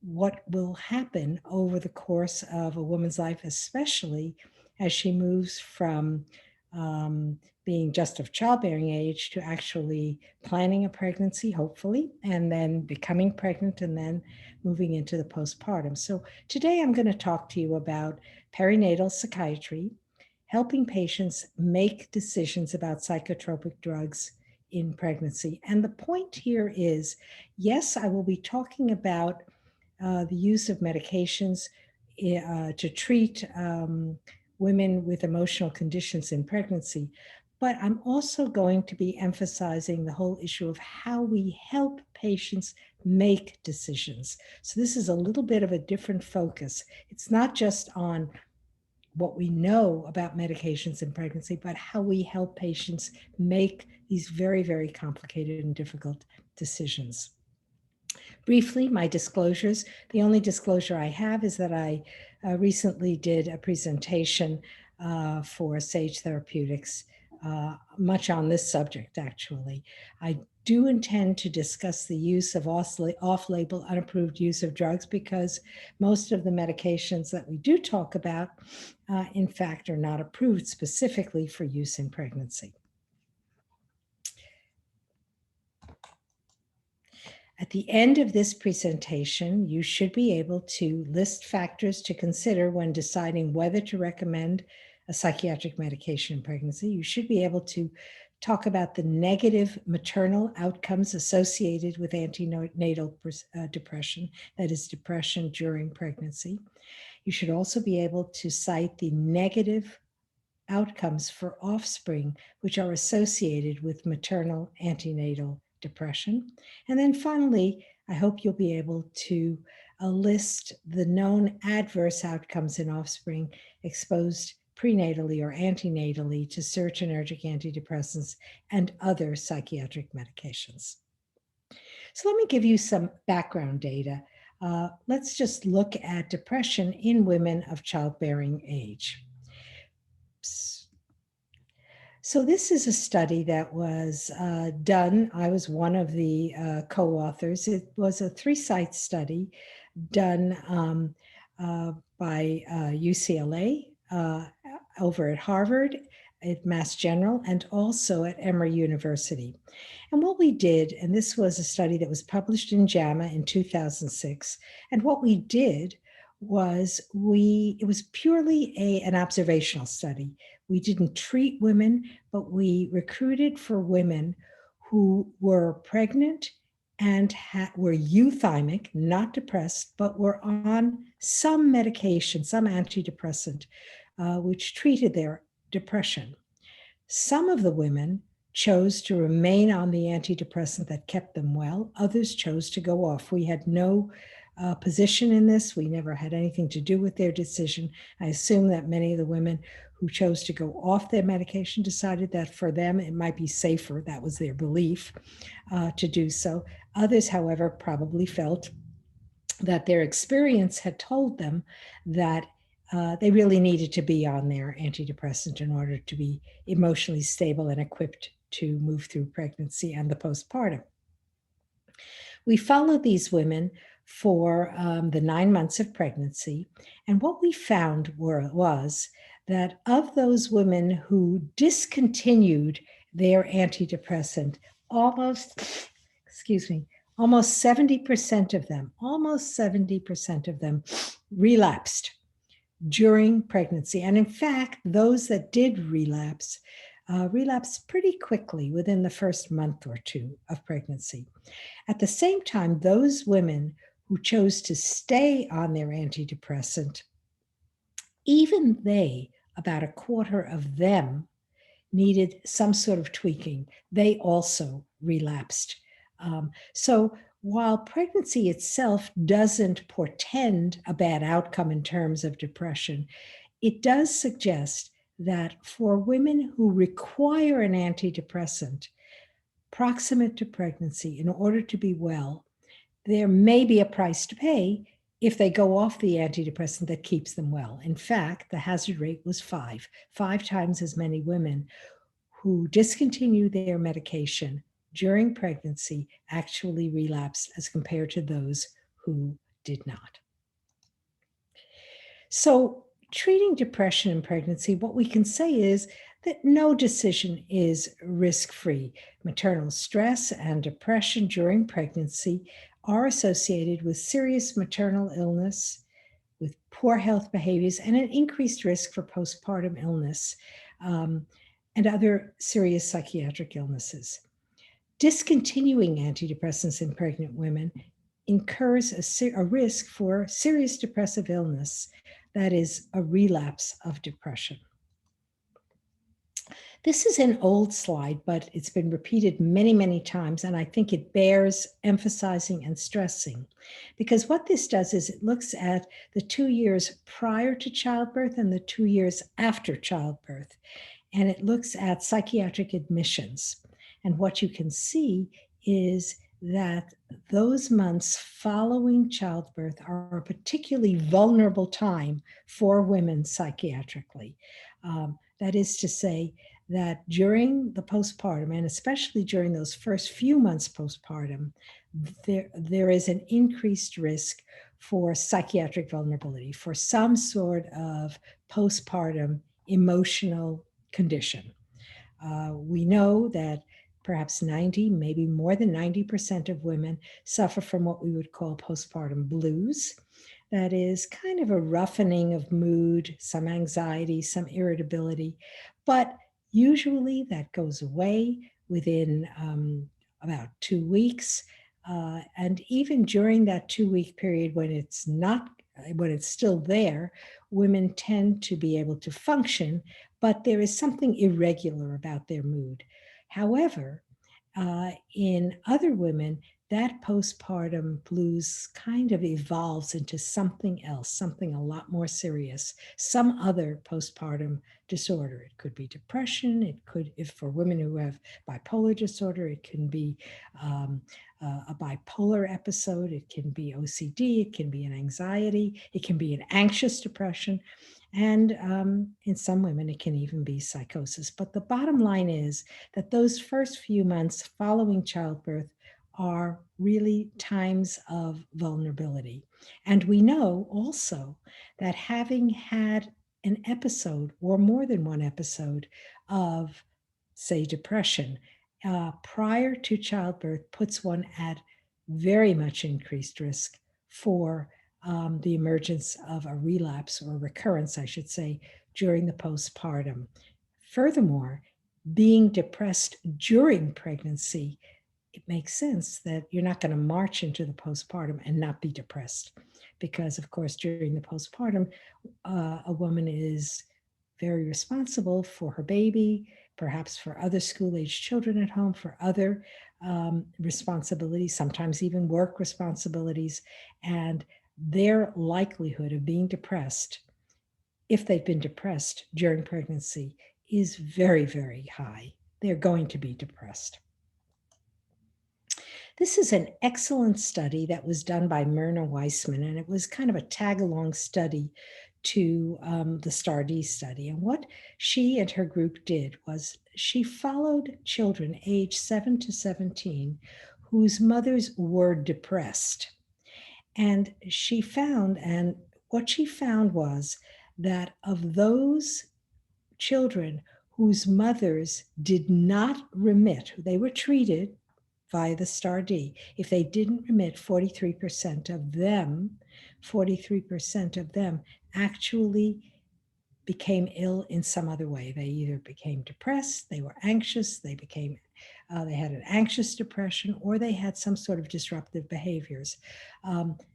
what will happen over the course of a woman's life, especially as she moves from being just of childbearing age to actually planning a pregnancy, hopefully, and then becoming pregnant and then moving into the postpartum. So today I'm going to talk to you about perinatal psychiatry, helping patients make decisions about psychotropic drugs in pregnancy. And the point here is, yes, I will be talking about the use of medications to treat women with emotional conditions in pregnancy, but I'm also going to be emphasizing the whole issue of how we help patients make decisions. So this is a little bit of a different focus. It's not just on what we know about medications in pregnancy, but how we help patients make these very, very complicated and difficult decisions. Briefly, my disclosures. The only disclosure I have is that I recently did a presentation for Sage Therapeutics, much on this subject, actually. I do intend to discuss the use of off-label, unapproved use of drugs because most of the medications that we do talk about, in fact, are not approved specifically for use in pregnancy. At the end of this presentation, you should be able to list factors to consider when deciding whether to recommend a psychiatric medication in pregnancy. You should be able to talk about the negative maternal outcomes associated with antenatal depression, that is, depression during pregnancy. You should also be able to cite the negative outcomes for offspring, which are associated with maternal antenatal depression. And then finally, I hope you'll be able to list the known adverse outcomes in offspring exposed prenatally or antenatally to serotonergic antidepressants and other psychiatric medications. So let me give you some background data. Let's just look at depression in women of childbearing age. So this is a study that was done. I was one of the co-authors. It was a 3-site study done by UCLA, over at Harvard, at Mass General, and also at Emory University. And what we did, and this was a study that was published in JAMA in 2006, and what we did was it was purely an observational study. We didn't treat women, but we recruited for women who were pregnant and were euthymic, not depressed, but were on some medication, some antidepressant, which treated their depression. Some of the women chose to remain on the antidepressant that kept them well. Others chose to go off. We had no position in this. We never had anything to do with their decision. I assume that many of the women who chose to go off their medication decided that for them it might be safer, that was their belief, to do so. Others, however, probably felt that their experience had told them that they really needed to be on their antidepressant in order to be emotionally stable and equipped to move through pregnancy and the postpartum. We followed these women for the 9 months of pregnancy, and what we found was that of those women who discontinued their antidepressant, almost 70% of them relapsed during pregnancy. And in fact, those that did relapse, relapsed pretty quickly within the first month or two of pregnancy. At the same time, those women who chose to stay on their antidepressant, even they, about a quarter of them, needed some sort of tweaking. They also relapsed. So while pregnancy itself doesn't portend a bad outcome in terms of depression, it does suggest that for women who require an antidepressant proximate to pregnancy in order to be well, there may be a price to pay if they go off the antidepressant that keeps them well. In fact, the hazard rate was 5 times as many women who discontinue their medication during pregnancy actually relapsed as compared to those who did not. So, treating depression in pregnancy, what we can say is that no decision is risk-free. Maternal stress and depression during pregnancy are associated with serious maternal illness, with poor health behaviors, and an increased risk for postpartum illness and other serious psychiatric illnesses. Discontinuing antidepressants in pregnant women incurs a risk for serious depressive illness, that is, a relapse of depression. This is an old slide, but it's been repeated many, many times, and I think it bears emphasizing and stressing, because what this does is it looks at the 2 years prior to childbirth and the 2 years after childbirth, and it looks at psychiatric admissions. And what you can see is that those months following childbirth are a particularly vulnerable time for women psychiatrically. That is to say, that during the postpartum, and especially during those first few months postpartum, there is an increased risk for psychiatric vulnerability, for some sort of postpartum emotional condition. We know that perhaps 90, maybe more than 90% of women suffer from what we would call postpartum blues. That is kind of a roughening of mood, some anxiety, some irritability, but usually that goes away within about 2 weeks. And even during that 2-week period when it's still there, women tend to be able to function, but there is something irregular about their mood. However, in other women, that postpartum blues kind of evolves into something else, something a lot more serious, some other postpartum disorder. It could be depression. It could, if for women who have bipolar disorder, it can be a bipolar episode. It can be OCD. It can be an anxiety. It can be an anxious depression. And in some women, it can even be psychosis. But the bottom line is that those first few months following childbirth are really times of vulnerability. And we know also that having had an episode or more than one episode of, say, depression prior to childbirth puts one at very much increased risk for the emergence of a relapse or recurrence, I should say, during the postpartum. Furthermore, being depressed during pregnancy, it makes sense that you're not going to march into the postpartum and not be depressed, because, of course, during the postpartum, a woman is very responsible for her baby, perhaps for other school-age children at home, for other responsibilities, sometimes even work responsibilities, and their likelihood of being depressed, if they've been depressed during pregnancy, is very, very high. They're going to be depressed. This is an excellent study that was done by Myrna Weissman, and it was kind of a tag-along study to the STAR-D study. And what she and her group did was she followed children aged 7 to 17 whose mothers were depressed. And what she found was that of those children whose mothers did not remit, they were treated via the STAR-D. If they didn't remit, 43% of them actually became ill in some other way. They either became depressed, they were anxious, they had an anxious depression, or they had some sort of disruptive behaviors,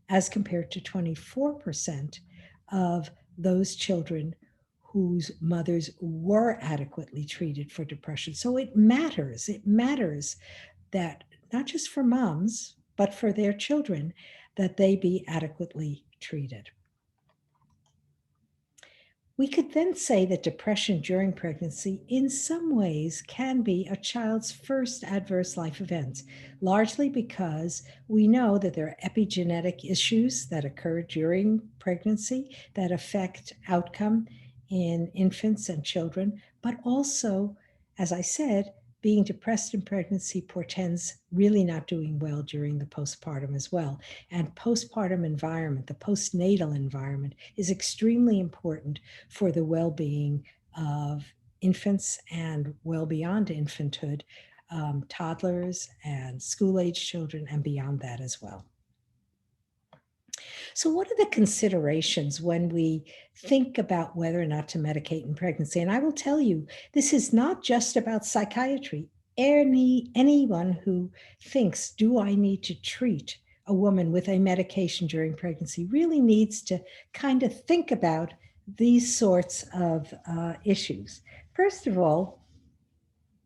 as compared to 24% of those children whose mothers were adequately treated for depression. So it matters that not just for moms, but for their children, that they be adequately treated. We could then say that depression during pregnancy in some ways can be a child's first adverse life event, largely because we know that there are epigenetic issues that occur during pregnancy that affect outcome in infants and children, but also, as I said, being depressed in pregnancy portends really not doing well during the postpartum as well. And postpartum environment, the postnatal environment, is extremely important for the well-being of infants and well beyond infanthood, toddlers and school-age children, and beyond that as well. So, what are the considerations when we think about whether or not to medicate in pregnancy? And I will tell you, this is not just about psychiatry. Anyone who thinks, do I need to treat a woman with a medication during pregnancy, really needs to kind of think about these sorts of issues. First of all,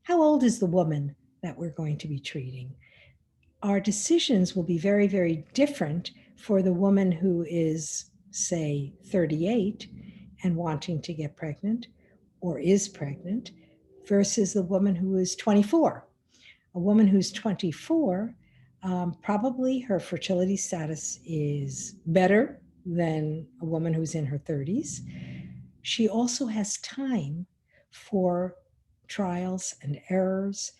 how old is the woman that we're going to be treating? Our decisions will be very, very different for the woman who is, say, 38 and wanting to get pregnant or is pregnant versus the woman who is 24. A woman who's 24, probably her fertility status is better than a woman who's in her 30s. She also has time for trials and errors.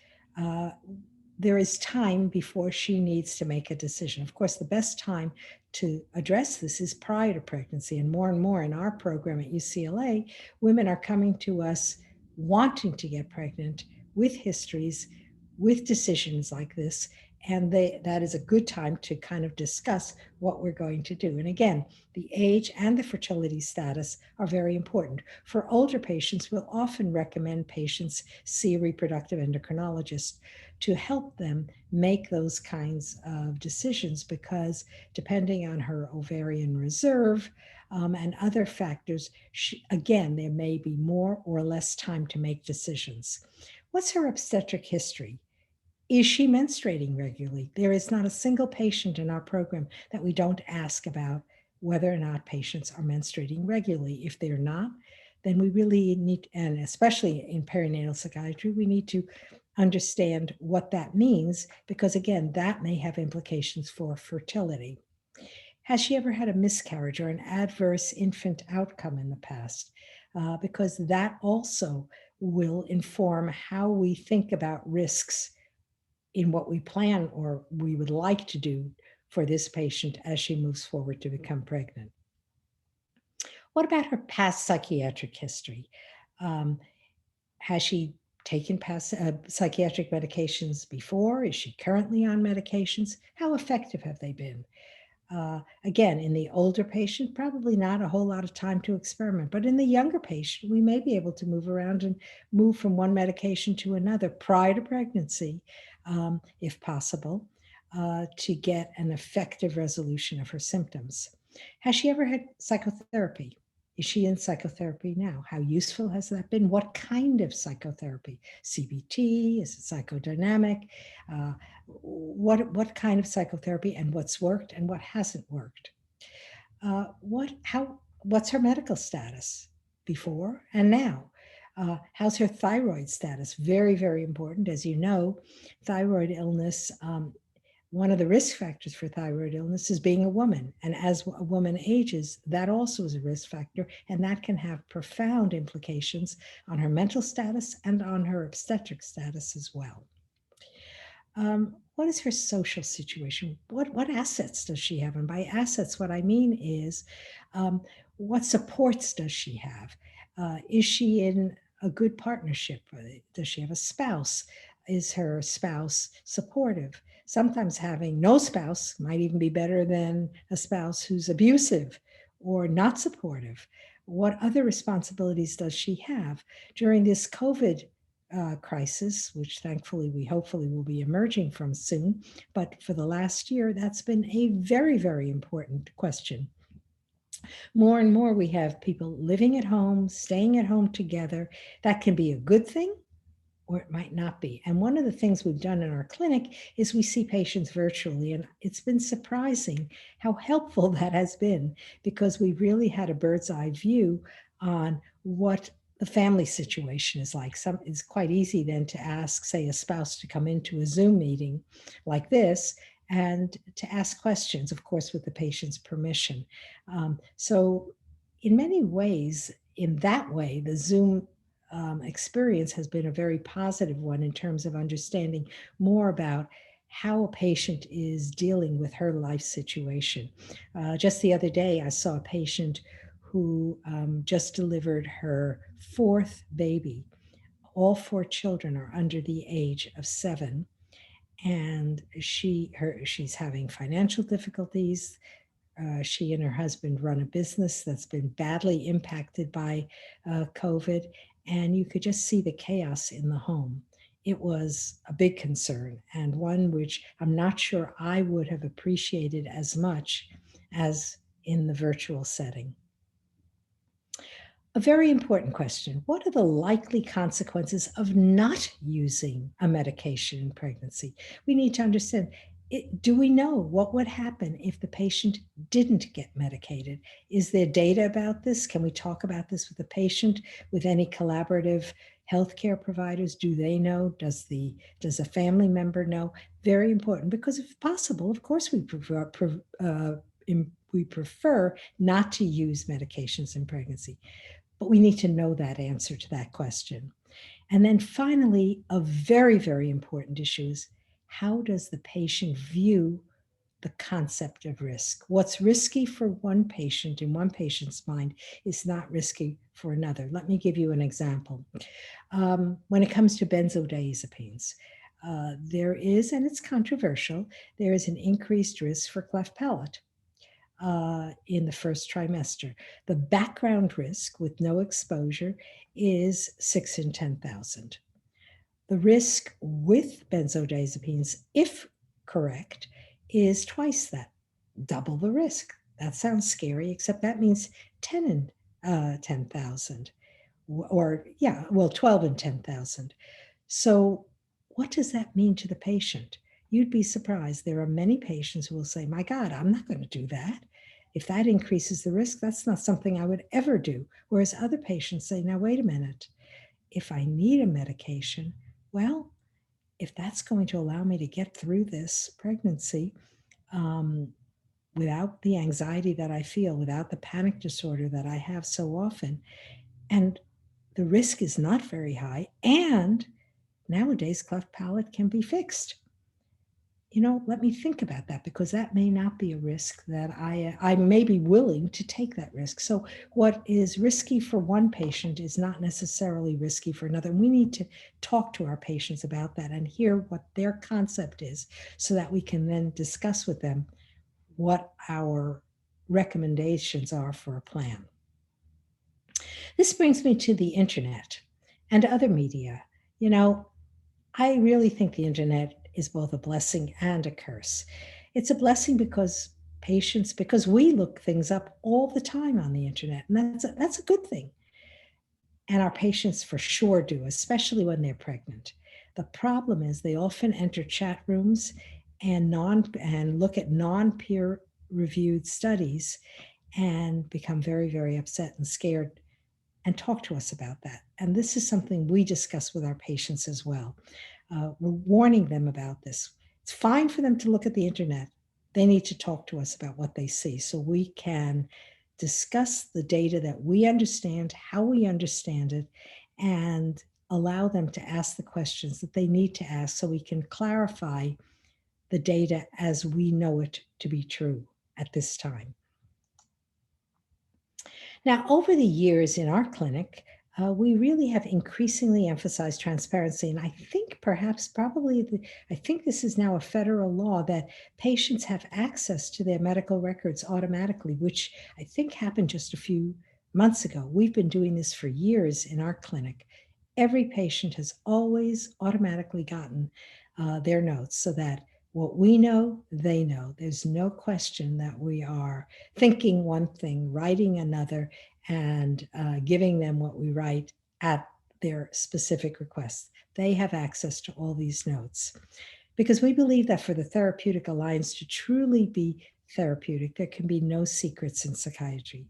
There is time before she needs to make a decision. Of course, the best time to address this is prior to pregnancy. And more in our program at UCLA, women are coming to us wanting to get pregnant with histories, with decisions like this. And that is a good time to kind of discuss what we're going to do. And again, the age and the fertility status are very important. For older patients, we'll often recommend patients see a reproductive endocrinologist to help them make those kinds of decisions, because depending on her ovarian reserve and other factors, again, there may be more or less time to make decisions. What's her obstetric history? Is she menstruating regularly? There is not a single patient in our program that we don't ask about whether or not patients are menstruating regularly. If they're not, then we really need, and especially in perinatal psychiatry, we need to understand what that means, because again, that may have implications for fertility. Has she ever had a miscarriage or an adverse infant outcome in the past? Because that also will inform how we think about risks in what we plan or we would like to do for this patient as she moves forward to become pregnant. What about her past psychiatric history? Has she taken past psychiatric medications before? Is she currently on medications? How effective have they been? Again, in the older patient, probably not a whole lot of time to experiment, but in the younger patient, we may be able to move around and move from one medication to another prior to pregnancy, if possible, to get an effective resolution of her symptoms. Has she ever had psychotherapy? Is she in psychotherapy now? How useful has that been? What kind of psychotherapy? CBT? Is it psychodynamic? What kind of psychotherapy, and what's worked and what hasn't worked? What's her medical status before and now? How's her thyroid status? Very, very important. As you know, thyroid illness, one of the risk factors for thyroid illness is being a woman. And as a woman ages, that also is a risk factor, and that can have profound implications on her mental status and on her obstetric status as well. What is her social situation? What assets does she have? And by assets, what I mean is, what supports does she have? Is she in a good partnership? Does she have a spouse? Is her spouse supportive? Sometimes having no spouse might even be better than a spouse who's abusive or not supportive. What other responsibilities does she have? During this COVID crisis, which thankfully we hopefully will be emerging from soon, but for the last year, that's been a very, very important question. More and more, we have people living at home, staying at home together. That can be a good thing, or it might not be. And one of the things we've done in our clinic is we see patients virtually, and it's been surprising how helpful that has been, because we really had a bird's eye view on what the family situation is like. It's quite easy then to ask, say, a spouse to come into a Zoom meeting like this and to ask questions, of course, with the patient's permission. So in many ways, in that way, the Zoom experience has been a very positive one in terms of understanding more about how a patient is dealing with her life situation. Just the other day, I saw a patient who just delivered her fourth baby. All four children are under the age of 7, and she's having financial difficulties. She and her husband run a business that's been badly impacted by COVID, and you could just see the chaos in the home. It was a big concern, and one which I'm not sure I would have appreciated as much as in the virtual setting. A very important question: what are the likely consequences of not using a medication in pregnancy? We need to understand, do we know what would happen if the patient didn't get medicated? Is there data about this? Can we talk about this with the patient, with any collaborative healthcare providers? Do they know? Does a family member know? Very important, because if possible, of course, we prefer not to use medications in pregnancy. But we need to know that answer to that question. And then finally, a very, very important issue is, how does the patient view the concept of risk? What's risky for one patient in one patient's mind is not risky for another. Let me give you an example. When it comes to benzodiazepines, there is, and it's controversial, there is an increased risk for cleft palate in the first trimester. The background risk with no exposure is 6 in 10,000. The risk with benzodiazepines, if correct, is twice that, double the risk. That sounds scary, except that means 10 in 10,000, or 12 in 10,000. So what does that mean to the patient? You'd be surprised. There are many patients who will say, my God, I'm not going to do that. If that increases the risk, that's not something I would ever do. Whereas other patients say, now, wait a minute. If I need a medication, well, if that's going to allow me to get through this pregnancy without the anxiety that I feel, without the panic disorder that I have so often, and the risk is not very high, and nowadays cleft palate can be fixed. Let me think about that, because that may not be a risk that I may be willing to take that risk. So what is risky for one patient is not necessarily risky for another. And we need to talk to our patients about that and hear what their concept is, so that we can then discuss with them what our recommendations are for a plan. This brings me to the internet and other media. I really think the internet is both a blessing and a curse. It's a blessing because we look things up all the time on the internet, and that's a good thing. And our patients for sure do, especially when they're pregnant. The problem is they often enter chat rooms and look at non-peer reviewed studies and become very, very upset and scared and talk to us about that. And this is something we discuss with our patients as well. We're warning them about this. It's fine for them to look at the internet. They need to talk to us about what they see, so we can discuss the data that we understand, how we understand it, and allow them to ask the questions that they need to ask, so we can clarify the data as we know it to be true at this time. Now, over the years in our clinic, we really have increasingly emphasized transparency. And I think I think this is now a federal law, that patients have access to their medical records automatically, which I think happened just a few months ago. We've been doing this for years in our clinic. Every patient has always automatically gotten their notes, so that what we know, they know. There's no question that we are thinking one thing, writing another, and giving them what we write at their specific requests. They have access to all these notes, because we believe that for the therapeutic alliance to truly be therapeutic, there can be no secrets in psychiatry.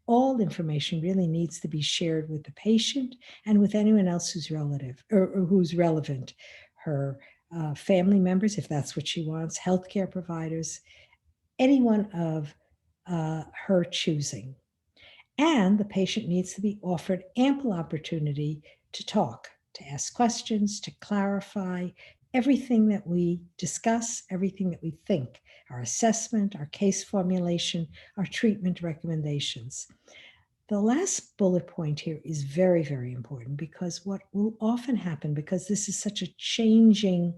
All information really needs to be shared with the patient and with anyone else who's who's relevant. Her family members, if that's what she wants, healthcare providers, anyone of her choosing. And the patient needs to be offered ample opportunity to talk, to ask questions, to clarify everything that we discuss, everything that we think, our assessment, our case formulation, our treatment recommendations. The last bullet point here is very, very important, because what will often happen, because this is such a changing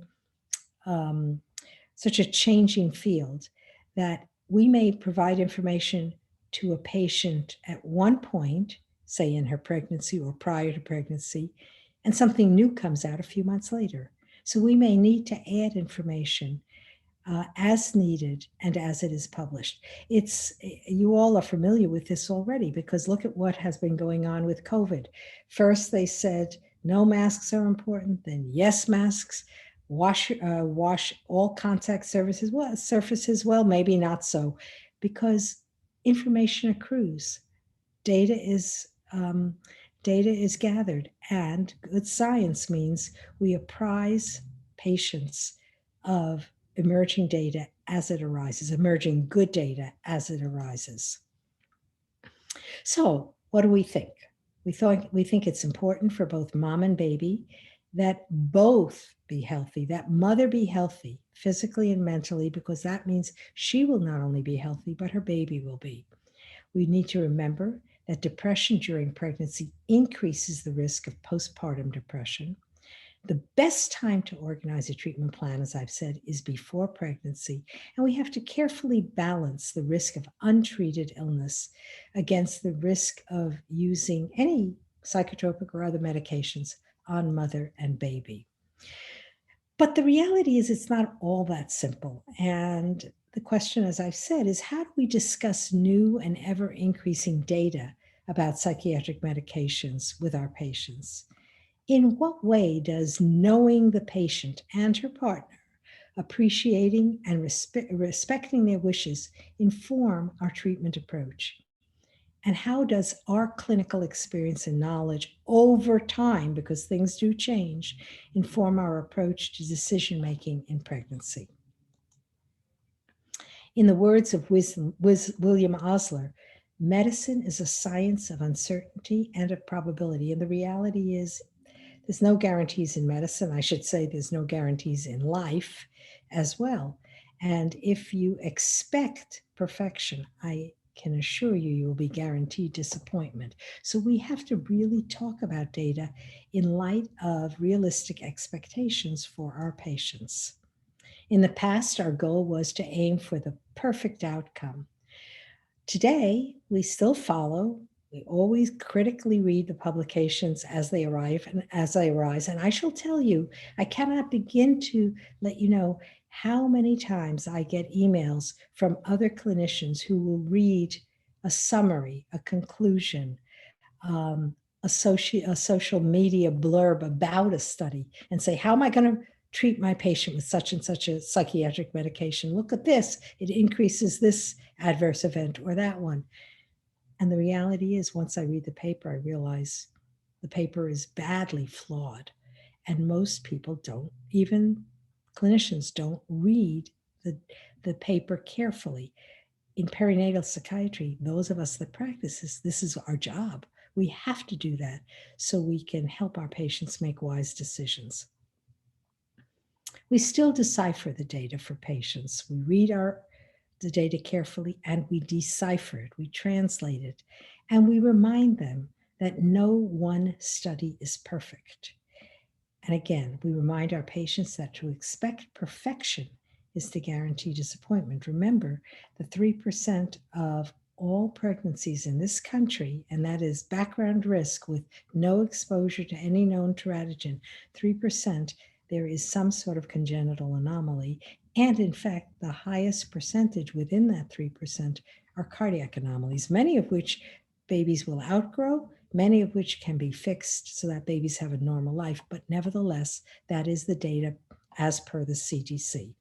field, that we may provide information to a patient at one point, say in her pregnancy or prior to pregnancy, and something new comes out a few months later. So we may need to add information as needed and as it is published. You all are familiar with this already, because look at what has been going on with COVID. First, they said no masks are important, then yes, masks. Wash all contact surfaces. Well, maybe not so, because information accrues, data is gathered, and good science means we apprise patients of emerging data as it arises, emerging good data as it arises. So, what do we think? We think it's important for both mom and baby that both be healthy, that mother be healthy physically and mentally, because that means she will not only be healthy, but her baby will be. We need to remember that depression during pregnancy increases the risk of postpartum depression. The best time to organize a treatment plan, as I've said, is before pregnancy, and we have to carefully balance the risk of untreated illness against the risk of using any psychotropic or other medications on mother and baby. But the reality is it's not all that simple. And the question, as I've said, is how do we discuss new and ever-increasing data about psychiatric medications with our patients? In what way does knowing the patient and her partner, appreciating and respecting their wishes, inform our treatment approach? And how does our clinical experience and knowledge over time, because things do change, inform our approach to decision-making in pregnancy? In the words of William Osler, medicine is a science of uncertainty and of probability. And the reality is there's no guarantees in medicine. I should say there's no guarantees in life as well. And if you expect perfection, I can assure you, you will be guaranteed disappointment. So we have to really talk about data in light of realistic expectations for our patients. In the past, our goal was to aim for the perfect outcome. Today, we still follow. We always critically read the publications as they arrive and as they arise. And I shall tell you, I cannot begin to let you know how many times I get emails from other clinicians who will read a summary, a conclusion, a social media blurb about a study and say, how am I going to treat my patient with such and such a psychiatric medication? Look at this. It increases this adverse event or that one. And the reality is, once I read the paper, I realize the paper is badly flawed. And most people don't, even clinicians don't read the paper carefully. In perinatal psychiatry, those of us that practice this is our job. We have to do that so we can help our patients make wise decisions. We still decipher the data for patients. We read the data carefully and we decipher it, we translate it, and we remind them that no one study is perfect. And again, we remind our patients that to expect perfection is to guarantee disappointment. Remember, the 3% of all pregnancies in this country, and that is background risk with no exposure to any known teratogen, 3%, there is some sort of congenital anomaly. And in fact, the highest percentage within that 3% are cardiac anomalies, many of which babies will outgrow, many of which can be fixed so that babies have a normal life. But nevertheless, that is the data as per the CDC.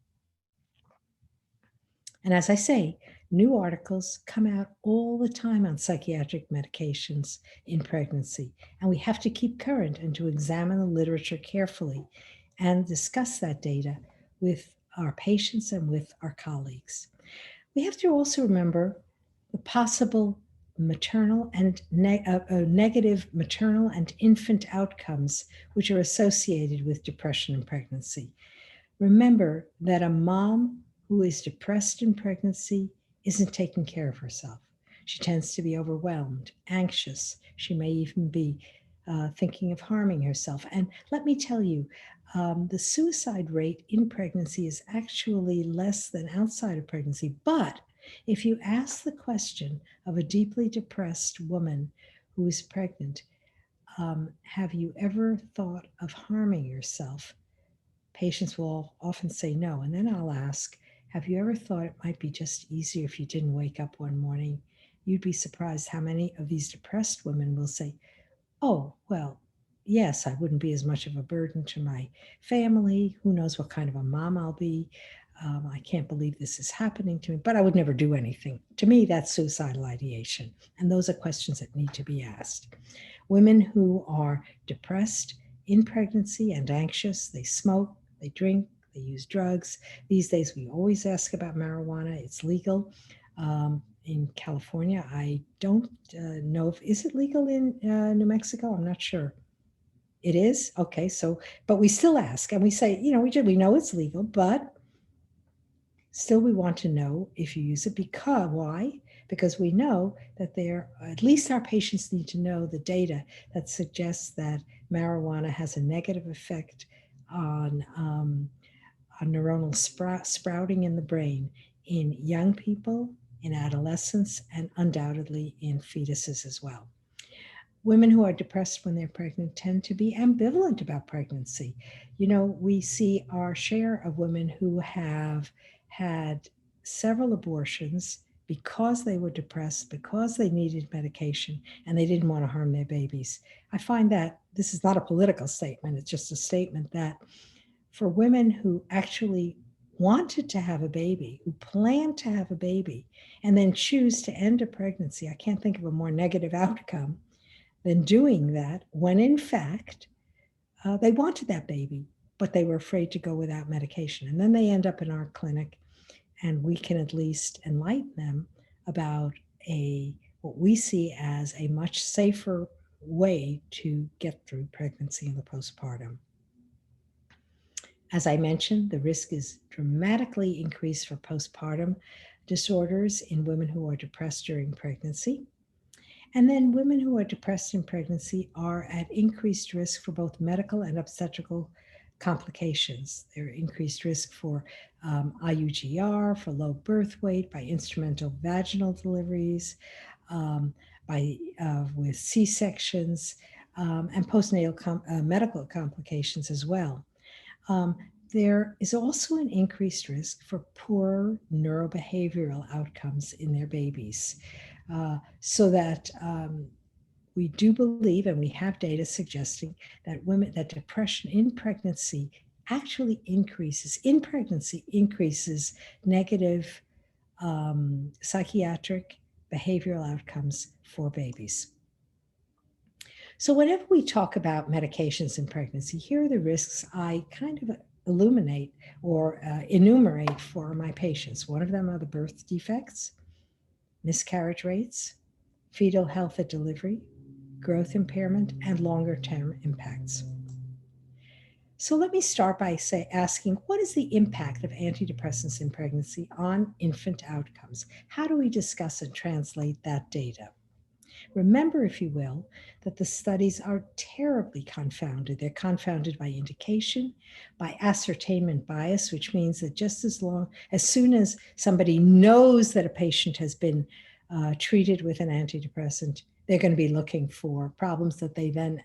And as I say, new articles come out all the time on psychiatric medications in pregnancy. And we have to keep current and to examine the literature carefully and discuss that data with our patients and with our colleagues. We have to also remember the possible maternal and negative maternal and infant outcomes, which are associated with depression in pregnancy. Remember that a mom who is depressed in pregnancy isn't taking care of herself. She tends to be overwhelmed, anxious. She may even be thinking of harming herself. And let me tell you, the suicide rate in pregnancy is actually less than outside of pregnancy. But if you ask the question of a deeply depressed woman who is pregnant, have you ever thought of harming yourself? Patients will often say no. And then I'll ask, have you ever thought it might be just easier if you didn't wake up one morning? You'd be surprised how many of these depressed women will say, oh, well, yes, I wouldn't be as much of a burden to my family. Who knows what kind of a mom I'll be? I can't believe this is happening to me, but I would never do anything. To me, that's suicidal ideation. And those are questions that need to be asked. Women who are depressed in pregnancy and anxious, they smoke, they drink, they use drugs. These days, we always ask about marijuana. It's legal in California. I don't know if, is it legal in New Mexico? I'm not sure. It is? Okay, so, but we still ask and we say, you know, we know it's legal, but still we want to know if you use it. Because, why? Because we know that at least our patients need to know the data that suggests that marijuana has a negative effect on neuronal sprouting in the brain in young people, in adolescents, and undoubtedly in fetuses as well. Women who are depressed when they're pregnant tend to be ambivalent about pregnancy. You know, we see our share of women who have had several abortions because they were depressed, because they needed medication, and they didn't want to harm their babies. I find that this is not a political statement, it's just a statement that for women who actually wanted to have a baby, who planned to have a baby, and then choose to end a pregnancy, I can't think of a more negative outcome than doing that when in fact they wanted that baby, but they were afraid to go without medication. And then they end up in our clinic and we can at least enlighten them about what we see as a much safer way to get through pregnancy and the postpartum. As I mentioned, the risk is dramatically increased for postpartum disorders in women who are depressed during pregnancy. And then women who are depressed in pregnancy are at increased risk for both medical and obstetrical complications. They're increased risk for IUGR, for low birth weight, by instrumental vaginal deliveries, with C-sections, and postnatal medical complications as well. There is also an increased risk for poor neurobehavioral outcomes in their babies. So that we do believe, and we have data suggesting that depression in pregnancy actually increases negative psychiatric behavioral outcomes for babies. So whenever we talk about medications in pregnancy, here are the risks I kind of illuminate or enumerate for my patients. One of them are the birth defects, miscarriage rates, fetal health at delivery, growth impairment, and longer-term impacts. So let me start by asking, what is the impact of antidepressants in pregnancy on infant outcomes? How do we discuss and translate that data? Remember, if you will, that the studies are terribly confounded. They're confounded by indication, by ascertainment bias, which means that just as soon as somebody knows that a patient has been treated with an antidepressant, they're going to be looking for problems that they then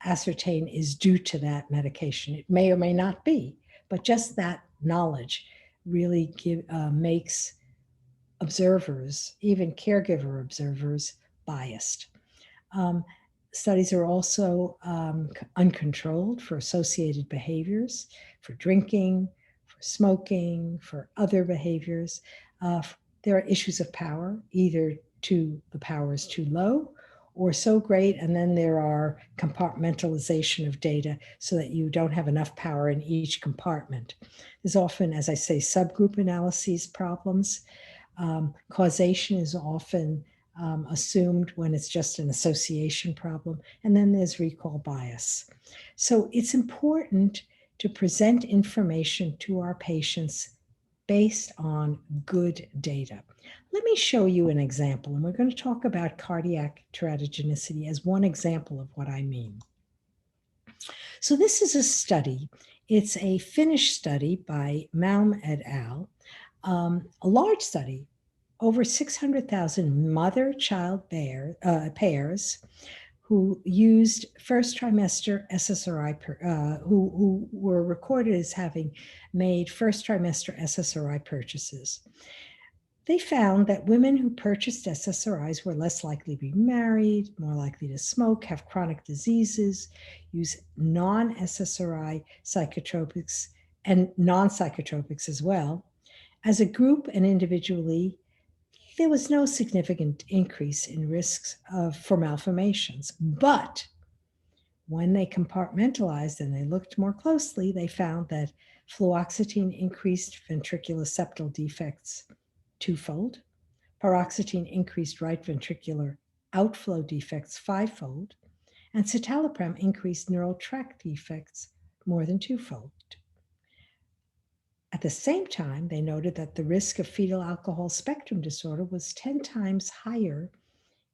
ascertain is due to that medication. It may or may not be, but just that knowledge really makes observers, even caregiver observers, biased. Studies are also uncontrolled for associated behaviors, for drinking, for smoking, for other behaviors. There are issues of power, either the power is too low or so great, and then there are compartmentalization of data so that you don't have enough power in each compartment. There's often, as I say, subgroup analyses problems. Causation is often assumed when it's just an association problem. And then there's recall bias. So it's important to present information to our patients based on good data. Let me show you an example, and we're going to talk about cardiac teratogenicity as one example of what I mean. So this is a study. It's a Finnish study by Malm et al., a large study, over 600,000 mother-child pairs who used first trimester SSRI, who were recorded as having made first trimester SSRI purchases. They found that women who purchased SSRIs were less likely to be married, more likely to smoke, have chronic diseases, use non-SSRI psychotropics and non-psychotropics as well. As a group and individually, there was no significant increase in risks for malformations. But when they compartmentalized and they looked more closely, they found that fluoxetine increased ventricular septal defects twofold. Paroxetine increased right ventricular outflow defects fivefold. And citalopram increased neural tract defects more than twofold. At the same time, they noted that the risk of fetal alcohol spectrum disorder was 10 times higher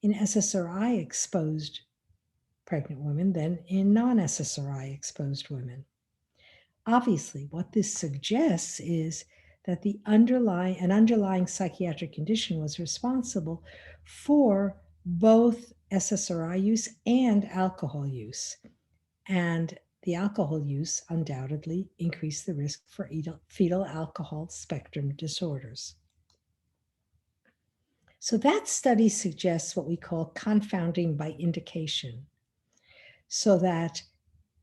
in SSRI exposed pregnant women than in non-SSRI exposed women. Obviously, what this suggests is that an underlying psychiatric condition was responsible for both SSRI use and alcohol use. And the alcohol use undoubtedly increased the risk for fetal alcohol spectrum disorders. So that study suggests what we call confounding by indication, so that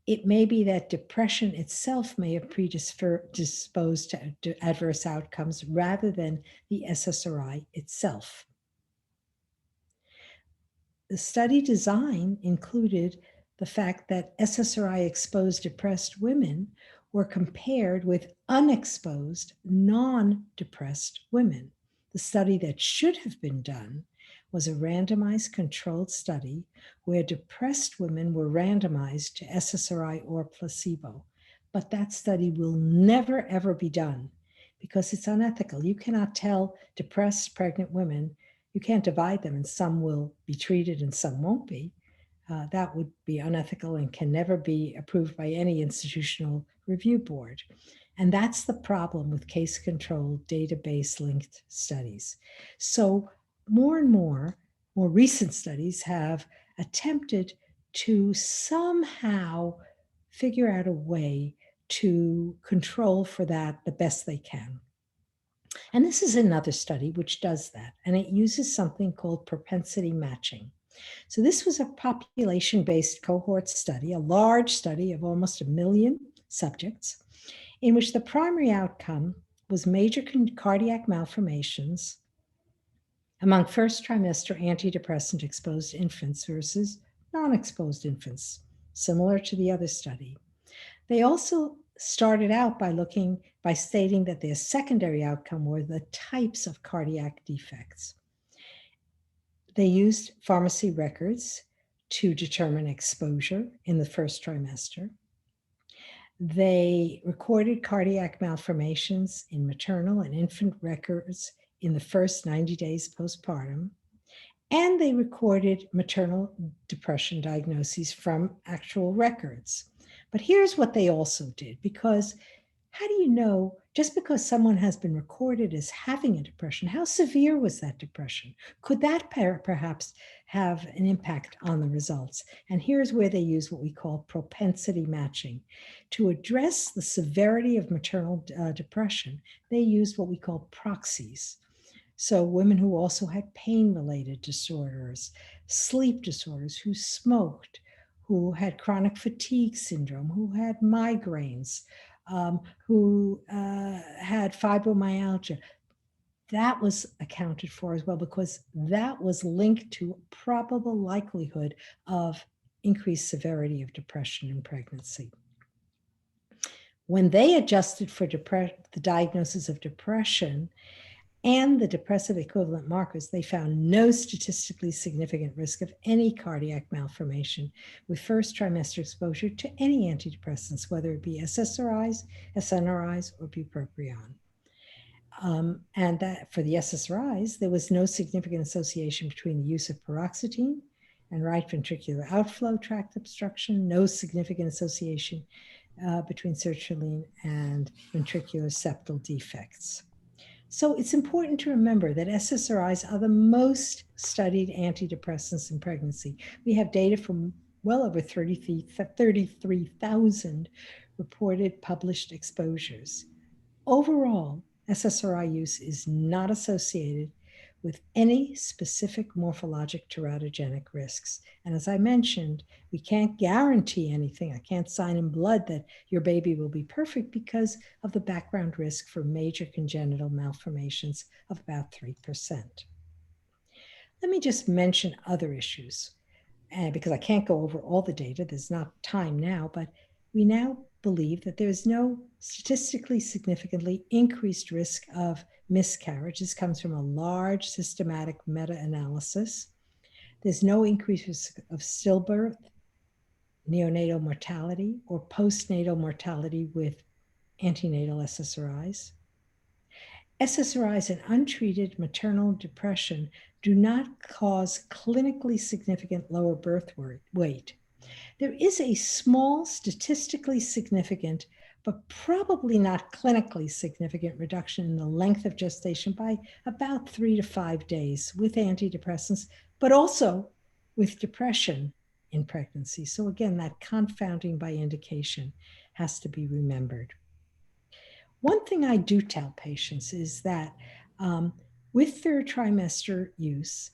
it may be that depression itself may have predisposed to adverse outcomes rather than the SSRI itself. The study design included the fact that SSRI-exposed depressed women were compared with unexposed, non-depressed women. The study that should have been done was a randomized controlled study where depressed women were randomized to SSRI or placebo. But that study will never, ever be done because it's unethical. You cannot tell depressed pregnant women, you can't divide them and some will be treated and some won't be. That would be unethical and can never be approved by any institutional review board. And that's the problem with case-controlled, database-linked studies. So more and more recent studies have attempted to somehow figure out a way to control for that the best they can. And this is another study which does that, and it uses something called propensity matching. So this was a population-based cohort study, a large study of almost 1 million subjects, in which the primary outcome was major cardiac malformations among first trimester antidepressant exposed infants versus non-exposed infants, similar to the other study. They also started out by stating that their secondary outcome were the types of cardiac defects. They used pharmacy records to determine exposure in the first trimester. They recorded cardiac malformations in maternal and infant records in the first 90 days postpartum. And they recorded maternal depression diagnoses from actual records. But here's what they also did, because how do you know, just because someone has been recorded as having a depression, how severe was that depression? Could that perhaps have an impact on the results? And here's where they use what we call propensity matching. To address the severity of maternal depression, they used what we call proxies. So women who also had pain-related disorders, sleep disorders, who smoked, who had chronic fatigue syndrome, who had migraines, who had fibromyalgia. That was accounted for as well because that was linked to probable likelihood of increased severity of depression in pregnancy. When they adjusted for the diagnosis of depression, and the depressive equivalent markers, they found no statistically significant risk of any cardiac malformation with first trimester exposure to any antidepressants, whether it be SSRIs, SNRIs, or bupropion. And that for the SSRIs, there was no significant association between the use of paroxetine and right ventricular outflow tract obstruction, no significant association between sertraline and ventricular septal defects. So it's important to remember that SSRIs are the most studied antidepressants in pregnancy. We have data from well over 33,000 reported published exposures. Overall, SSRI use is not associated with any specific morphologic teratogenic risks. And as I mentioned, we can't guarantee anything. I can't sign in blood that your baby will be perfect because of the background risk for major congenital malformations of about 3%. Let me just mention other issues, because I can't go over all the data. There's not time now, but we now believe that there is no statistically significantly increased risk of miscarriage. This comes from a large systematic meta-analysis. There's no increased risk of stillbirth, neonatal mortality, or postnatal mortality with antenatal SSRIs. SSRIs and untreated maternal depression do not cause clinically significant lower birth weight. There is a small, statistically significant, but probably not clinically significant reduction in the length of gestation by about 3 to 5 days with antidepressants, but also with depression in pregnancy. So again, that confounding by indication has to be remembered. One thing I do tell patients is that with third trimester use,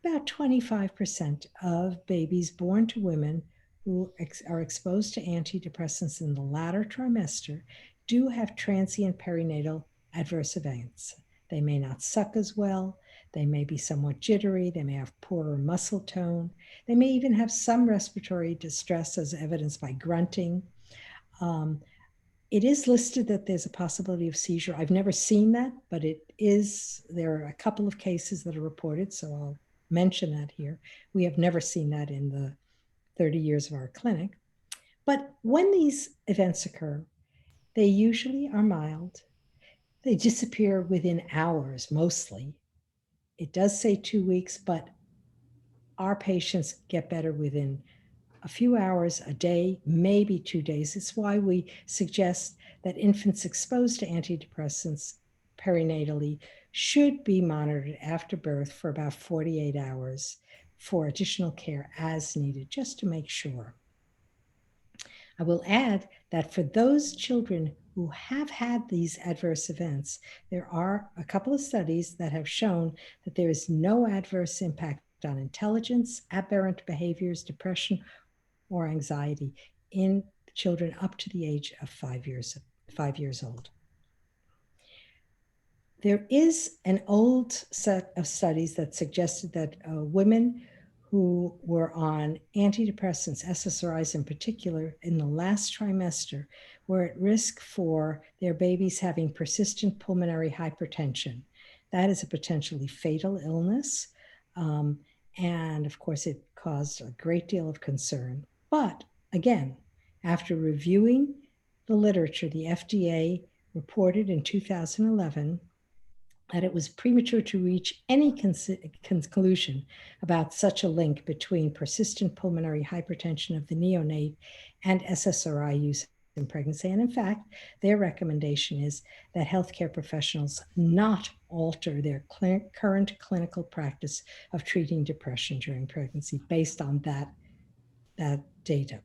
about 25% of babies born to women who are exposed to antidepressants in the latter trimester do have transient perinatal adverse events. They may not suck as well. They may be somewhat jittery. They may have poorer muscle tone. They may even have some respiratory distress as evidenced by grunting. It is listed that there's a possibility of seizure. I've never seen that, but there are a couple of cases that are reported, so I'll mention that here. We have never seen that in the 30 years of our clinic. But when these events occur, they usually are mild. They disappear within hours, mostly. It does say 2 weeks, but our patients get better within a few hours, a day, maybe 2 days. It's why we suggest that infants exposed to antidepressants perinatally should be monitored after birth for about 48 hours for additional care as needed, just to make sure. I will add that for those children who have had these adverse events, there are a couple of studies that have shown that there is no adverse impact on intelligence, aberrant behaviors, depression, or anxiety in children up to the age of 5 years old. There is an old set of studies that suggested that women who were on antidepressants, SSRIs in particular, in the last trimester were at risk for their babies having persistent pulmonary hypertension. That is a potentially fatal illness. And of course, it caused a great deal of concern. But again, after reviewing the literature, the FDA reported in 2011 that it was premature to reach any conclusion about such a link between persistent pulmonary hypertension of the neonate and SSRI use in pregnancy. And in fact, their recommendation is that healthcare professionals not alter their current clinical practice of treating depression during pregnancy based on that data.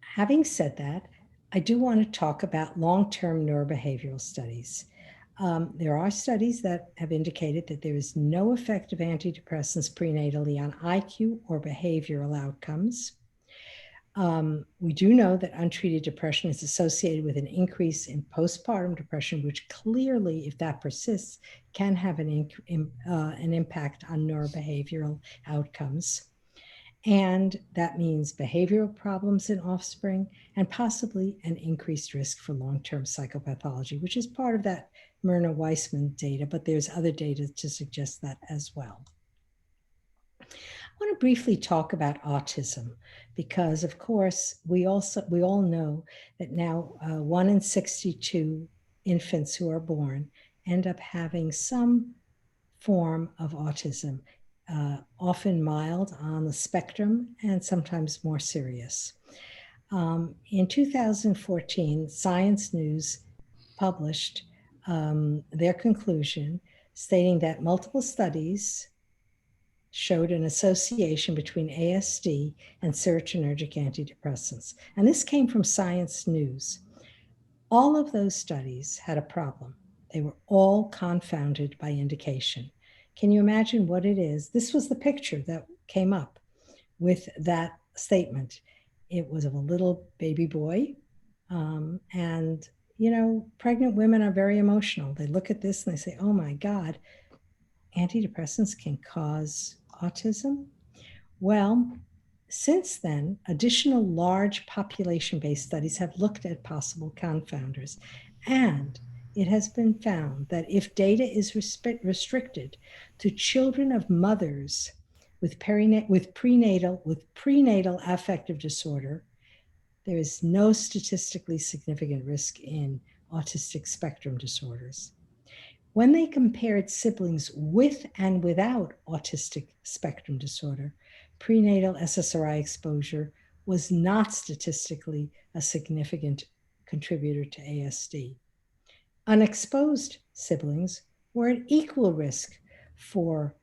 Having said that, I do want to talk about long-term neurobehavioral studies. There are studies that have indicated that there is no effect of antidepressants prenatally on IQ or behavioral outcomes. We do know that untreated depression is associated with an increase in postpartum depression, which clearly, if that persists, can have an impact on neurobehavioral outcomes. And that means behavioral problems in offspring and possibly an increased risk for long-term psychopathology, which is part of that Myrna Weissman data, but there's other data to suggest that as well. I want to briefly talk about autism because, of course, we all know that now 1 in 62 infants who are born end up having some form of autism, often mild on the spectrum and sometimes more serious. In 2014, Science News published their conclusion stating that multiple studies showed an association between ASD and serotonergic antidepressants. And this came from Science News. All of those studies had a problem. They were all confounded by indication. Can you imagine what it is? This was the picture that came up with that statement. It was of a little baby boy. And, you know, pregnant women are very emotional. They look at this and they say, oh my God, antidepressants can cause autism? Well, since then, additional large population-based studies have looked at possible confounders, and it has been found that if data is restricted to children of mothers with prenatal affective disorder, there is no statistically significant risk in autistic spectrum disorders. When they compared siblings with and without autistic spectrum disorder, prenatal SSRI exposure was not statistically a significant contributor to ASD. Unexposed siblings were at equal risk for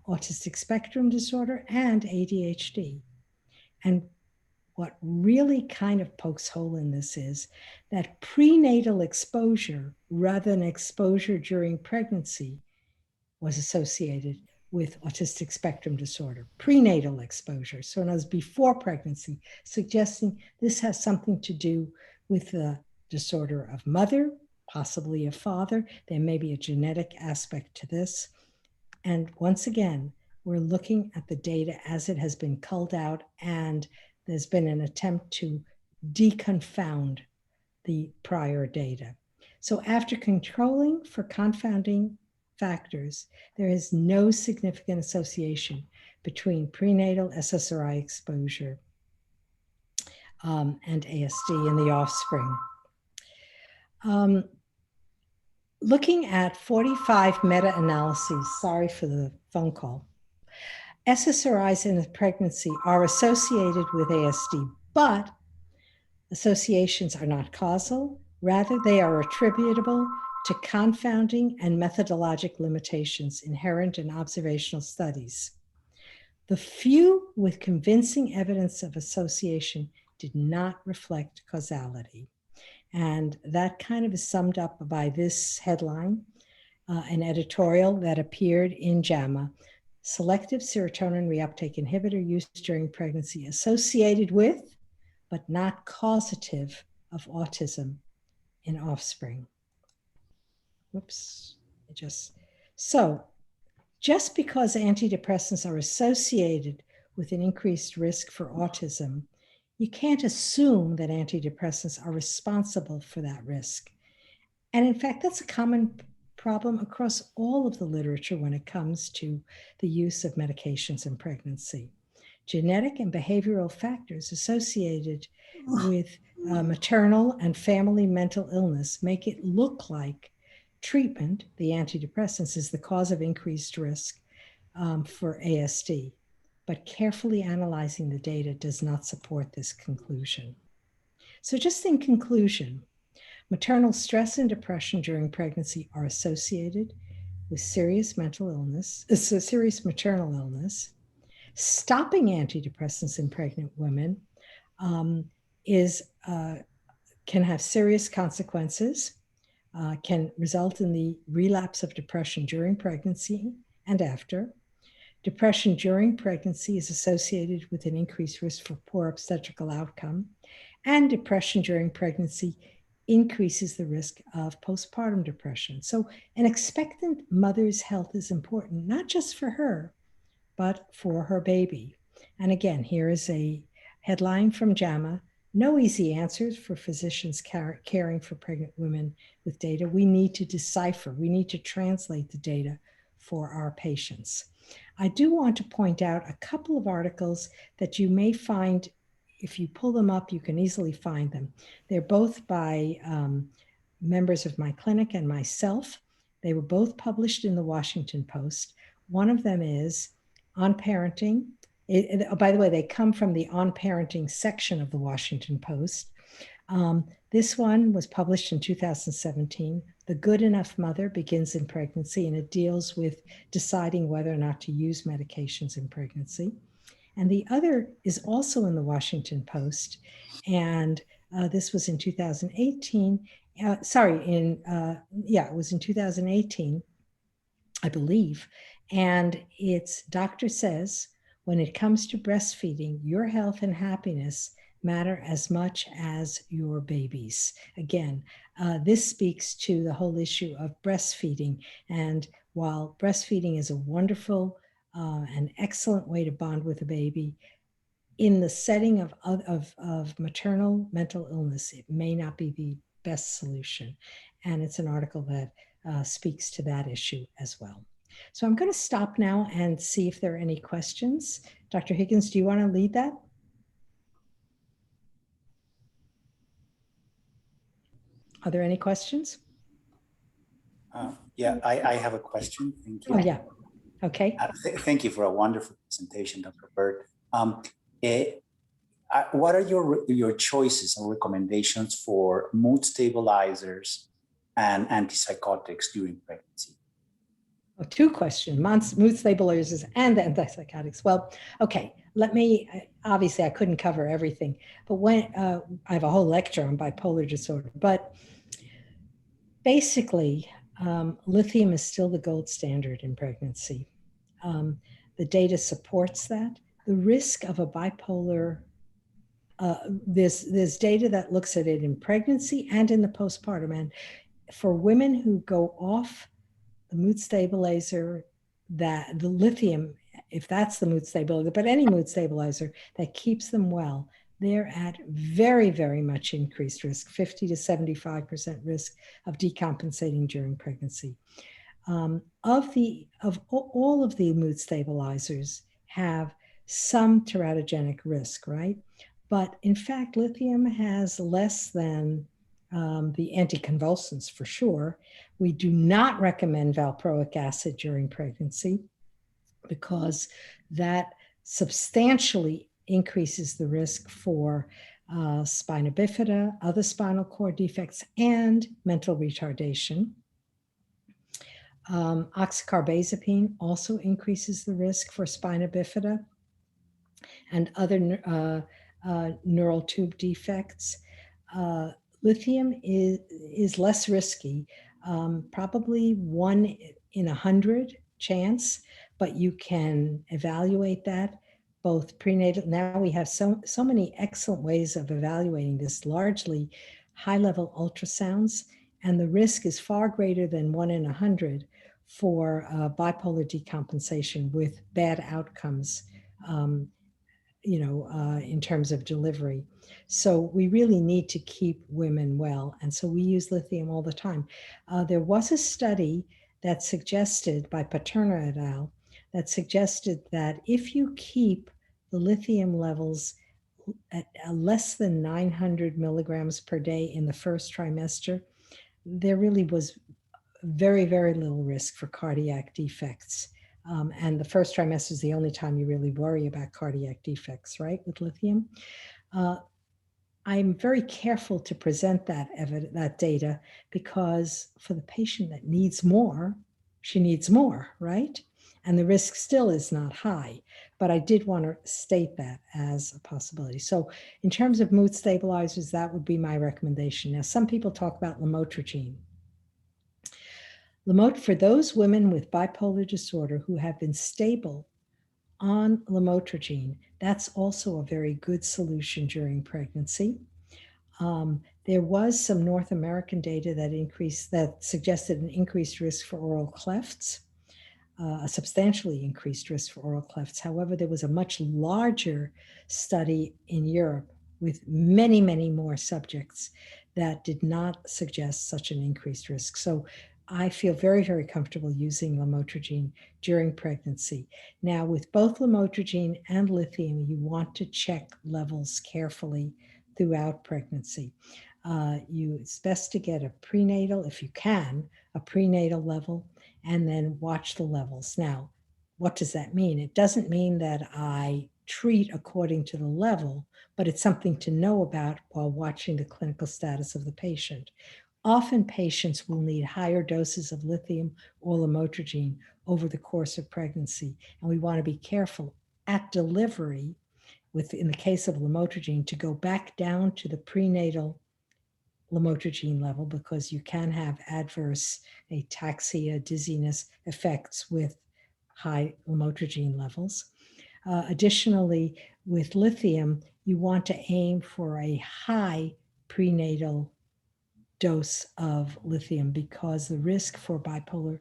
autistic spectrum disorder and ADHD. And what really kind of pokes hole in this is that prenatal exposure rather than exposure during pregnancy was associated with autistic spectrum disorder, prenatal exposure. So it was before pregnancy, suggesting this has something to do with the disorder of mother, possibly a father. There may be a genetic aspect to this. And once again, we're looking at the data as it has been culled out, and there's been an attempt to deconfound the prior data. So after controlling for confounding factors, there is no significant association between prenatal SSRI exposure and ASD in the offspring. Looking at 45 meta-analyses, sorry for the phone call, SSRIs in pregnancy are associated with ASD, but associations are not causal. Rather, they are attributable to confounding and methodologic limitations inherent in observational studies. The few with convincing evidence of association did not reflect causality. And that kind of is summed up by this headline, an editorial that appeared in JAMA: selective serotonin reuptake inhibitor used during pregnancy associated with, but not causative of autism in offspring. Whoops, so just because antidepressants are associated with an increased risk for autism, you can't assume that antidepressants are responsible for that risk. And in fact, that's a common problem across all of the literature when it comes to the use of medications in pregnancy. Genetic and behavioral factors associated with maternal and family mental illness make it look like treatment, the antidepressants, is the cause of increased risk for ASD. But carefully analyzing the data does not support this conclusion. So just in conclusion, maternal stress and depression during pregnancy are associated with serious mental illness, serious maternal illness. Stopping antidepressants in pregnant women can have serious consequences, can result in the relapse of depression during pregnancy and after. Depression during pregnancy is associated with an increased risk for poor obstetrical outcome, and depression during pregnancy increases the risk of postpartum depression. So an expectant mother's health is important, not just for her, but for her baby. And again, here is a headline from JAMA No easy answers for physicians caring for pregnant women with data. We need to decipher, we need to translate the data for our patients. I do want to point out a couple of articles that you may find, if you pull them up, you can easily find them. They're both by members of my clinic and myself. They were both published in the Washington Post. One of them is on parenting. By the way, they come from the on parenting section of the Washington Post. This one was published in 2017. The Good Enough Mother Begins in Pregnancy, and it deals with deciding whether or not to use medications in pregnancy. And the other is also in the Washington Post, and this was in 2018. It was in 2018, I believe. And it's Doctor Says, when it comes to breastfeeding, your health and happiness matter as much as your baby's. Again, this speaks to the whole issue of breastfeeding. And while breastfeeding is a wonderful and excellent way to bond with a baby, in the setting of maternal mental illness, it may not be the best solution. And it's an article that speaks to that issue as well. So I'm going to stop now and see if there are any questions. Dr. Higgins, do you want to lead that? Are there any questions? I have a question. Thank you. Oh, yeah. Okay. Thank you for a wonderful presentation, Dr. Burt. What are your choices and recommendations for mood stabilizers and antipsychotics during pregnancy? Oh, two questions, mood stabilizers and antipsychotics. Well, okay, obviously I couldn't cover everything, but when I have a whole lecture on bipolar disorder, but basically lithium is still the gold standard in pregnancy. The data supports that. The risk of a bipolar, there's data that looks at it in pregnancy and in the postpartum. And for women who go off the mood stabilizer, that the lithium, if that's the mood stabilizer, but any mood stabilizer that keeps them well, they're at very, very much increased risk, 50 to 75% risk of decompensating during pregnancy. All of the mood stabilizers have some teratogenic risk, right? But in fact, lithium has less than the anticonvulsants for sure. We do not recommend valproic acid during pregnancy because that substantially increases the risk for spina bifida, other spinal cord defects, and mental retardation. Oxcarbazepine also increases the risk for spina bifida and other neural tube defects. Lithium is less risky, probably 1 in 100 chance, but you can evaluate that both prenatal. Now we have so many excellent ways of evaluating this, largely high-level ultrasounds, and the risk is far greater than 1 in 100 for bipolar decompensation with bad outcomes, in terms of delivery. So we really need to keep women well. And so we use lithium all the time. There was a study that suggested, by Paterno et al., that suggested that if you keep the lithium levels at less than 900 milligrams per day in the first trimester, there really was very, very little risk for cardiac defects. And the first trimester is the only time you really worry about cardiac defects, right, with lithium. I'm very careful to present that data because for the patient that needs more, she needs more, right? And the risk still is not high, but I did want to state that as a possibility. So in terms of mood stabilizers, that would be my recommendation. Now, some people talk about lamotrigine. For those women with bipolar disorder who have been stable on lamotrigine, that's also a very good solution during pregnancy. There was some North American data that suggested an increased risk for oral clefts, a substantially increased risk for oral clefts. However, there was a much larger study in Europe with many, many more subjects that did not suggest such an increased risk. So I feel very, very comfortable using lamotrigine during pregnancy. Now, with both lamotrigine and lithium, you want to check levels carefully throughout pregnancy. It's best to get a prenatal, if you can, a prenatal level, and then watch the levels. Now, what does that mean? It doesn't mean that I treat according to the level, but it's something to know about while watching the clinical status of the patient. Often patients will need higher doses of lithium or lamotrigine over the course of pregnancy, and we want to be careful at delivery, in the case of lamotrigine, to go back down to the prenatal lamotrigine level, because you can have adverse ataxia, dizziness effects with high lamotrigine levels. Additionally, with lithium, you want to aim for a high prenatal dose of lithium, because the risk for bipolar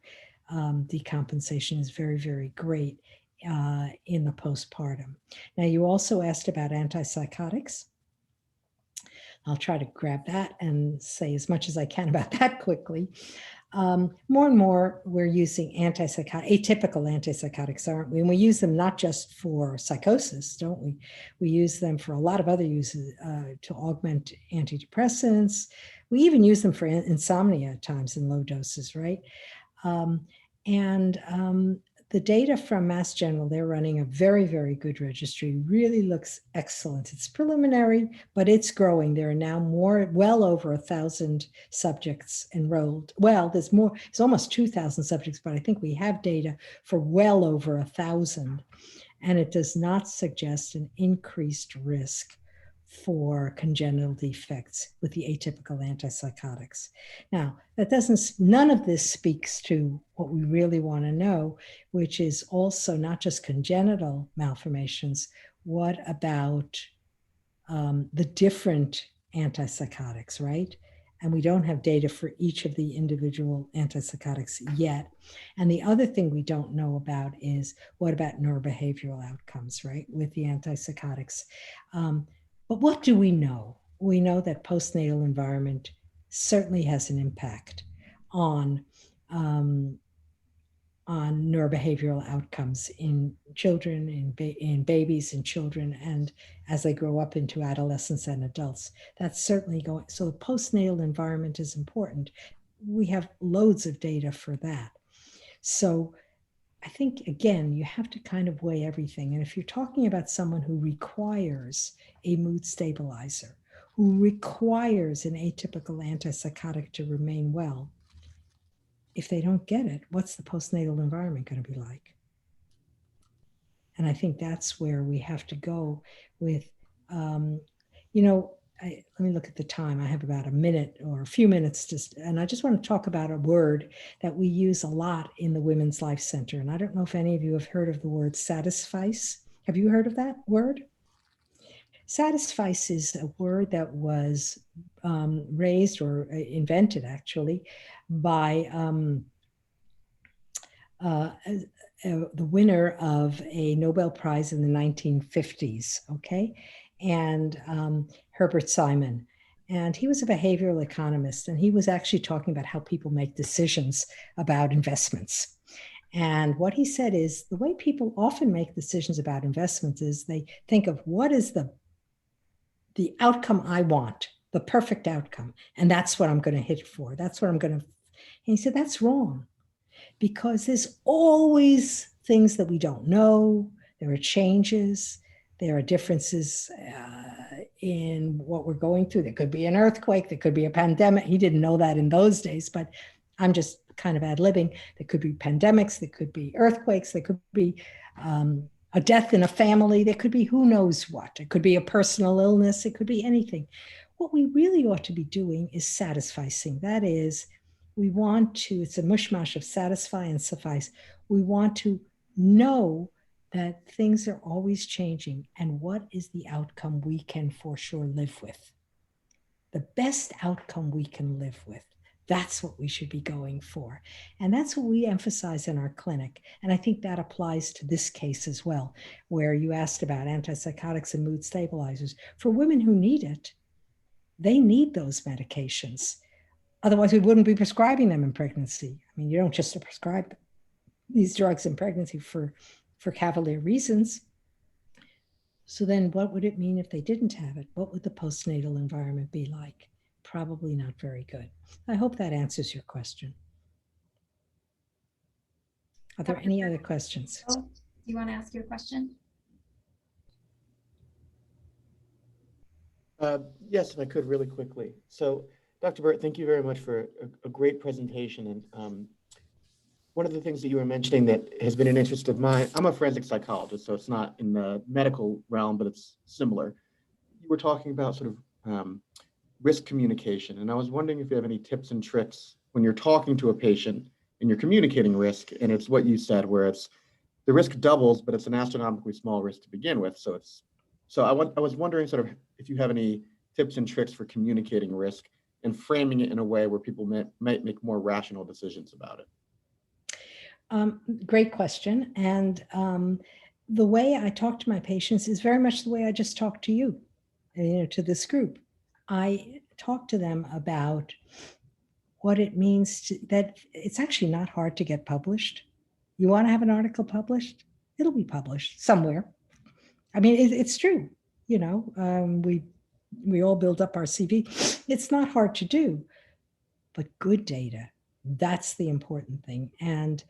decompensation is very, very great in the postpartum. Now, you also asked about antipsychotics. I'll try to grab that and say as much as I can about that quickly. More and more, we're using atypical antipsychotics, aren't we? And we use them not just for psychosis, don't we? We use them for a lot of other uses, to augment antidepressants. We even use them for insomnia at times in low doses, right? The data from Mass General, they're running a very, very good registry, really looks excellent. It's preliminary, but it's growing. There are now well over 1,000 subjects enrolled. Well, there's almost 2,000 subjects, but I think we have data for well over 1,000. And it does not suggest an increased risk for congenital defects with the atypical antipsychotics. Now, none of this speaks to what we really want to know, which is also not just congenital malformations. What about the different antipsychotics, right? And we don't have data for each of the individual antipsychotics yet. And the other thing we don't know about is, what about neurobehavioral outcomes, right, with the antipsychotics? But what do we know? We know that postnatal environment certainly has an impact on neurobehavioral outcomes in children, in babies and children, and as they grow up into adolescents and adults. That's certainly going. So the postnatal environment is important. We have loads of data for that. So I think, again, you have to kind of weigh everything. And if you're talking about someone who requires a mood stabilizer, who requires an atypical antipsychotic to remain well, if they don't get it, what's the postnatal environment going to be like? And I think that's where we have to go with, let me look at the time. I have about a minute or a few minutes and I just want to talk about a word that we use a lot in the Women's Life Center. And I don't know if any of you have heard of the word satisfice. Have you heard of that word? Satisfice is a word that was raised or invented, actually, by the winner of a Nobel Prize in the 1950s, okay? And Herbert Simon. And he was a behavioral economist, and he was actually talking about how people make decisions about investments. And what he said is, the way people often make decisions about investments is they think of, what is the outcome I want, the perfect outcome, and that's what I'm going to hit for. That's what I'm going to. And he said, that's wrong, because there's always things that we don't know. There are changes. There are differences in what we're going through. There could be an earthquake. There could be a pandemic. He didn't know that in those days, but I'm just kind of ad-libbing. There could be pandemics. There could be earthquakes. There could be a death in a family. There could be who knows what. It could be a personal illness. It could be anything. What we really ought to be doing is satisficing. That is, we want to, it's a mushmash of satisfy and suffice. We want to know that things are always changing, and what is the outcome we can for sure live with. The best outcome we can live with. That's what we should be going for. And that's what we emphasize in our clinic. And I think that applies to this case as well, where you asked about antipsychotics and mood stabilizers. For women who need it, they need those medications. Otherwise, we wouldn't be prescribing them in pregnancy. I mean, you don't just prescribe these drugs in pregnancy for cavalier reasons. So then what would it mean if they didn't have it? What would the postnatal environment be like? Probably not very good. I hope that answers your question. Are there any other questions? Do you want to ask your question? Yes, if I could really quickly. So, Dr. Burt, thank you very much for a great presentation. And one of the things that you were mentioning that has been an interest of mine, I'm a forensic psychologist, so it's not in the medical realm, but it's similar. You were talking about sort of risk communication. And I was wondering if you have any tips and tricks when you're talking to a patient and you're communicating risk, and it's what you said, where it's the risk doubles, but it's an astronomically small risk to begin with. So I was wondering sort of if you have any tips and tricks for communicating risk and framing it in a way where people might make more rational decisions about it. Great question. And the way I talk to my patients is very much the way I just talked to you, to this group. I talk to them about what it means that it's actually not hard to get published. You want to have an article published? It'll be published somewhere. I mean, it's true. We all build up our CV. It's not hard to do, but good data, that's the important thing. And,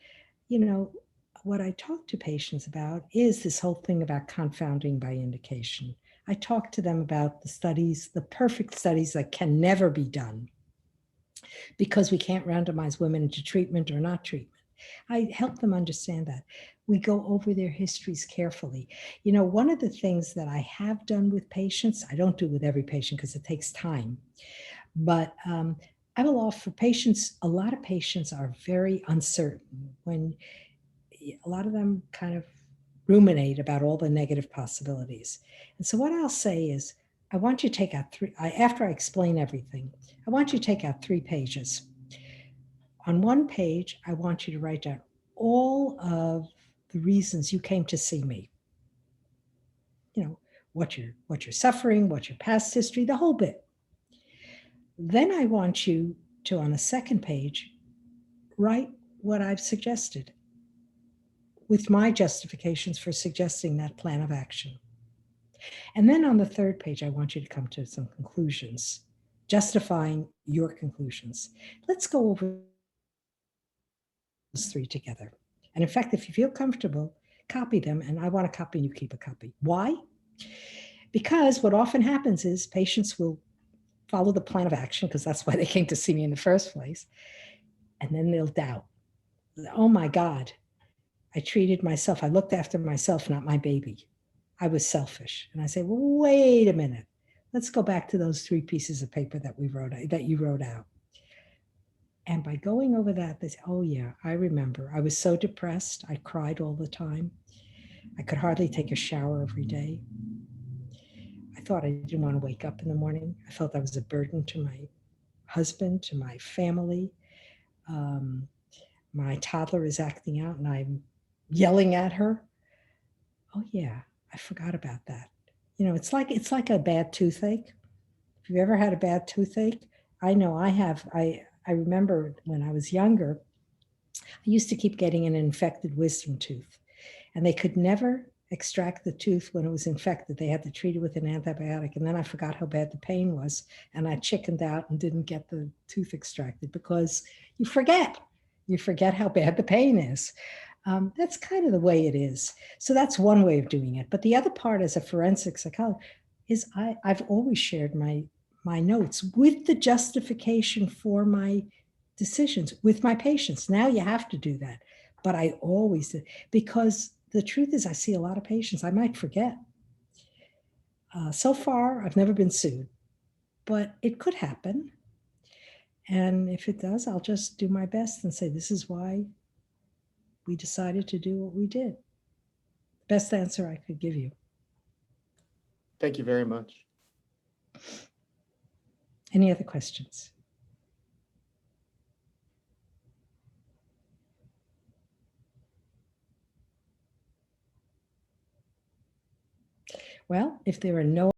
what I talk to patients about is this whole thing about confounding by indication. I talk to them about the studies, the perfect studies that can never be done because we can't randomize women into treatment or not treatment. I help them understand that. We go over their histories carefully. One of the things that I have done with patients, I don't do it with every patient because it takes time, but I will offer patients, a lot of patients are very uncertain when a lot of them kind of ruminate about all the negative possibilities. And so what I'll say is, I want you to take out after I explain everything, I want you to take out 3 pages. On one page, I want you to write down all of the reasons you came to see me. What you're suffering, what your past history, the whole bit. Then I want you to, on a second page, write what I've suggested with my justifications for suggesting that plan of action. And then on the third page, I want you to come to some conclusions, justifying your conclusions. Let's go over those 3 together. And in fact, if you feel comfortable, copy them. And I want a copy and you keep a copy. Why? Because what often happens is patients will follow the plan of action because that's why they came to see me in the first place. And then they'll doubt. Oh my God, I treated myself. I looked after myself, not my baby. I was selfish. And I say, well, wait a minute. Let's go back to those 3 pieces of paper that you wrote out. And by going over that, they say, oh yeah, I remember. I was so depressed. I cried all the time. I could hardly take a shower every day. I thought I didn't want to wake up in the morning. I felt I was a burden to my husband, to my family. My toddler is acting out and I'm yelling at her. Oh yeah, I forgot about that. It's like a bad toothache. If you've ever had a bad toothache, I know I have. I remember when I was younger, I used to keep getting an infected wisdom tooth, and they could never extract the tooth when it was infected. They had to treat it with an antibiotic, and then I forgot how bad the pain was, and I chickened out and didn't get the tooth extracted because you forget how bad the pain is. That's kind of the way it is. So that's one way of doing it. But the other part as a forensic psychologist is I've always shared my notes with the justification for my decisions with my patients. Now you have to do that. But I always did, because the truth is I see a lot of patients. I might forget. So far, I've never been sued, but it could happen. And if it does, I'll just do my best and say, this is why we decided to do what we did. Best answer I could give you. Thank you very much. Any other questions? Well, if there are no